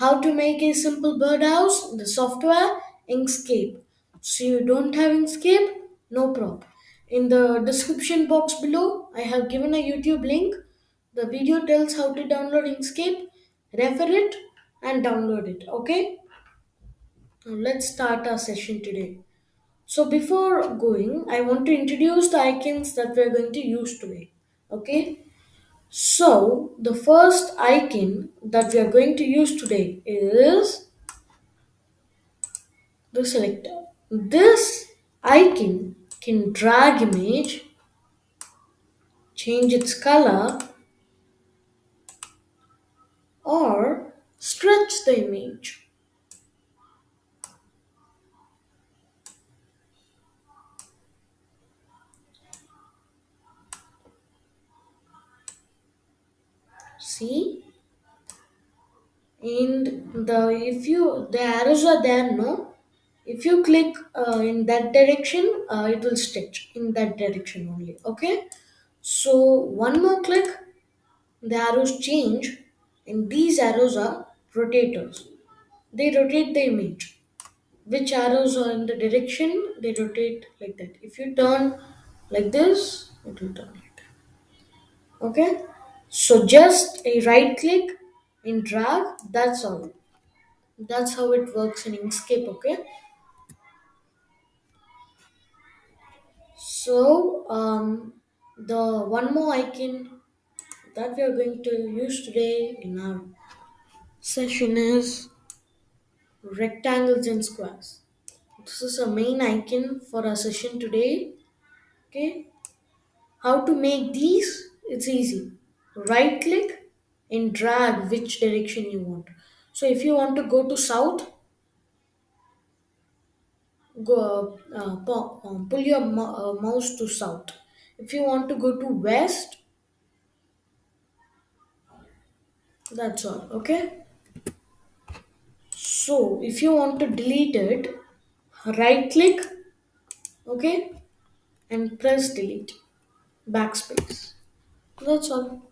How to make a simple birdhouse, the software, Inkscape. So you don't have Inkscape? No problem. In the description box below, I have given a YouTube link. The video tells how to download Inkscape, refer it and download it. Okay? Now let's start our session today. So before going, I want to introduce the icons that we're going to use today. Okay? So the first icon that we are going to use today is the selector. This icon can drag image, change its color, or stretch the image. See? And the arrows are there, no? If you click in that direction, it will stretch in that direction only. Okay? So one more click, the arrows change, and these arrows are rotators. They rotate the image. Which arrows are in the direction, they rotate like that. If you turn like this, it will turn like that. Okay? So just a right click and drag, that's all. That's how it works in Inkscape, okay? So, the one more icon that we are going to use today in our session is rectangles and squares. This is a main icon for our session today. Okay, how to make these? It's easy. Right click and drag which direction you want. So if you want to go to south, pull your mouse to south. If you want to go to west, that's all. Okay. So if you want to delete it, right click, okay, and press delete, backspace. That's all.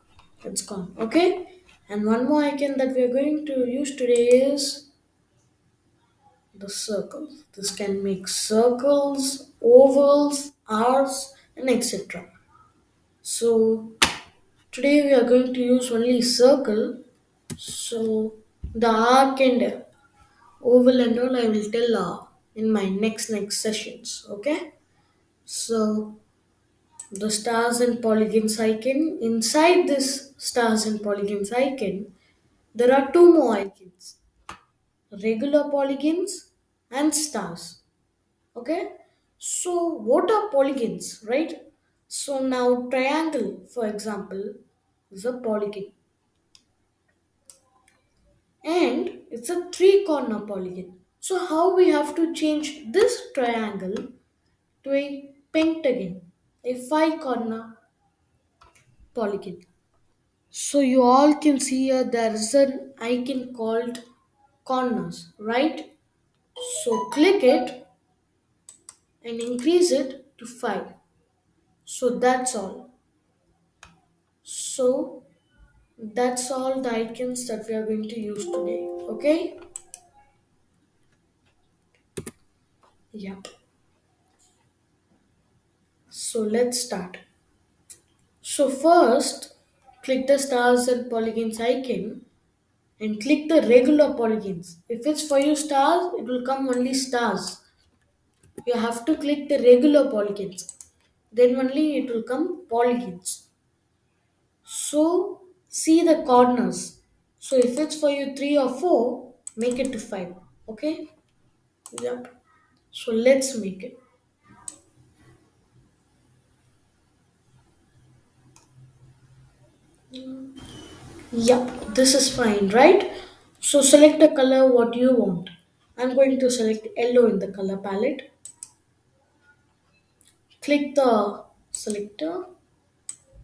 It's gone. Okay. And one more icon that we are going to use today is the circle. This can make circles, ovals, arcs, and etc. So today we are going to use only circle. So the arc and oval and all I will tell in my next sessions. Okay. So the stars and polygons icon. Inside this stars and polygons icon, there are two more icons: regular polygons and stars. Okay. So what are polygons, right? So now triangle, for example, is a polygon, and it's a three corner polygon. So how we have to change this triangle to a pentagon, a five corner polygon. So you all can see here there is an icon called corners, right? So click it and increase it to 5. So that's all. So that's all the icons that we are going to use today. Okay? Yeah. So let's start. So first, click the stars and polygons icon and click the regular polygons. If it's for you stars, it will come only stars. You have to click the regular polygons. Then only it will come polygons. So see the corners. So if it's for you 3 or 4, make it to 5. Okay? Yep. So let's make it. Yep, this is fine, right? So select the color what you want. I'm going to select yellow in the color palette. Click the selector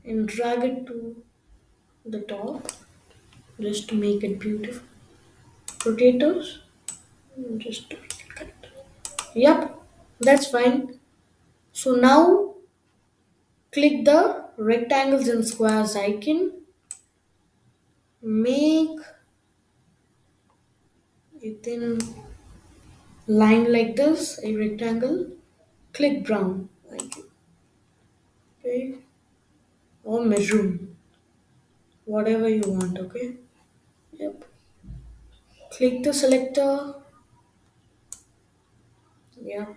and drag it to the top just to make it beautiful. Potatoes, just to make it correct. Yep, that's fine. So now click the rectangles and squares icon. Make thin line like this, a rectangle. Click brown. Like, okay. Or maroon. Whatever you want, okay? Yep. Click the selector. Yep.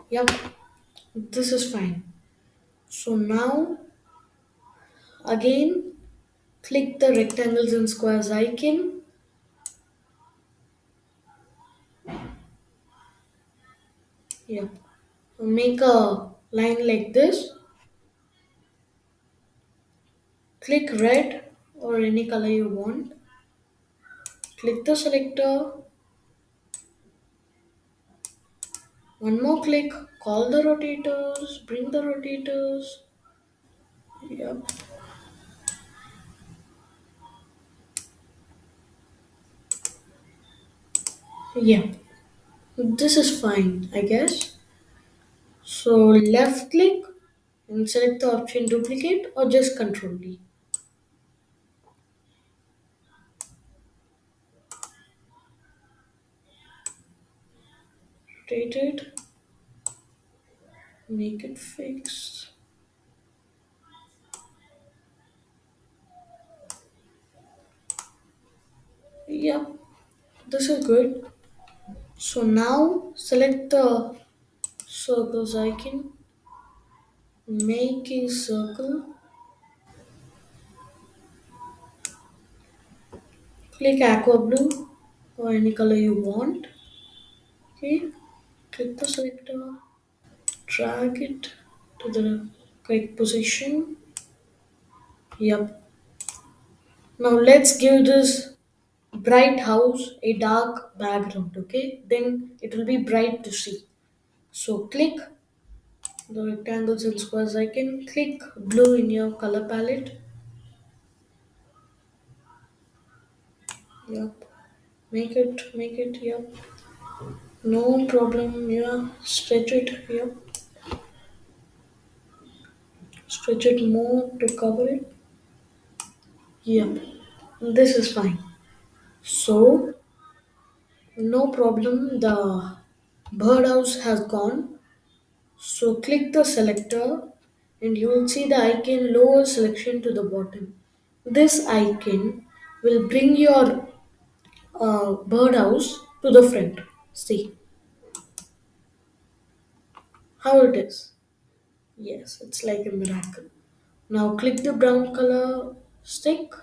Yep. This is fine. So now again click the rectangles and squares icon. Yep. Make a line like this. Click red or any color you want. Click the selector. One more click. Call the rotators. Bring the rotators. Yep. Yeah. This is fine, I guess. So left click and select the option duplicate or just control D. Rotate it. Make it fixed. Yep. This is good. So now select the circles icon. Make a circle. Click aqua blue or any color you want. Okay. Click the selector. Drag it to the correct position. Yep. Now let's give this bright house a dark background. Okay. Then it will be bright to see. So click the rectangles and squares icon. Click blue in your color palette. Yep. Make it, yep. No problem, yeah. Stretch it, yep. Stretch it more to cover it. Yep. This is fine. So, no problem, the birdhouse has gone. So, click the selector and you will see the icon lower selection to the bottom. This icon will bring your birdhouse to the front. See how it is. Yes, it's like a miracle. Now click the brown color stick,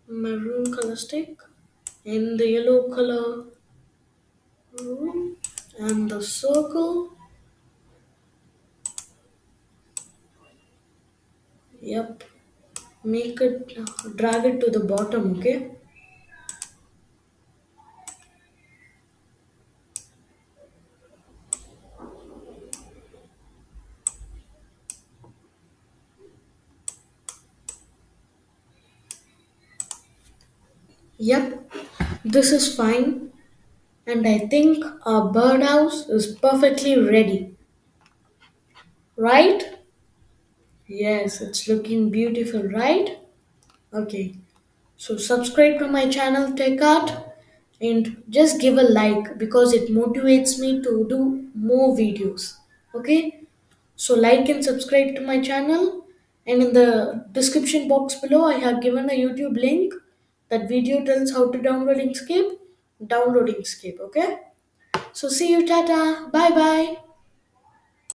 maroon color stick, and the yellow color and the circle. Yep. Make it, drag it to the bottom, okay? Yep. This is fine. And I think our birdhouse is perfectly ready. Right? Yes, it's looking beautiful, right? Okay. So subscribe to my channel Tech Art and just give a like because it motivates me to do more videos. Okay? So like and subscribe to my channel and in the description box below I have given a YouTube link. That video tells how to download Inkscape. Download Inkscape, okay? So see you, tata. Bye bye.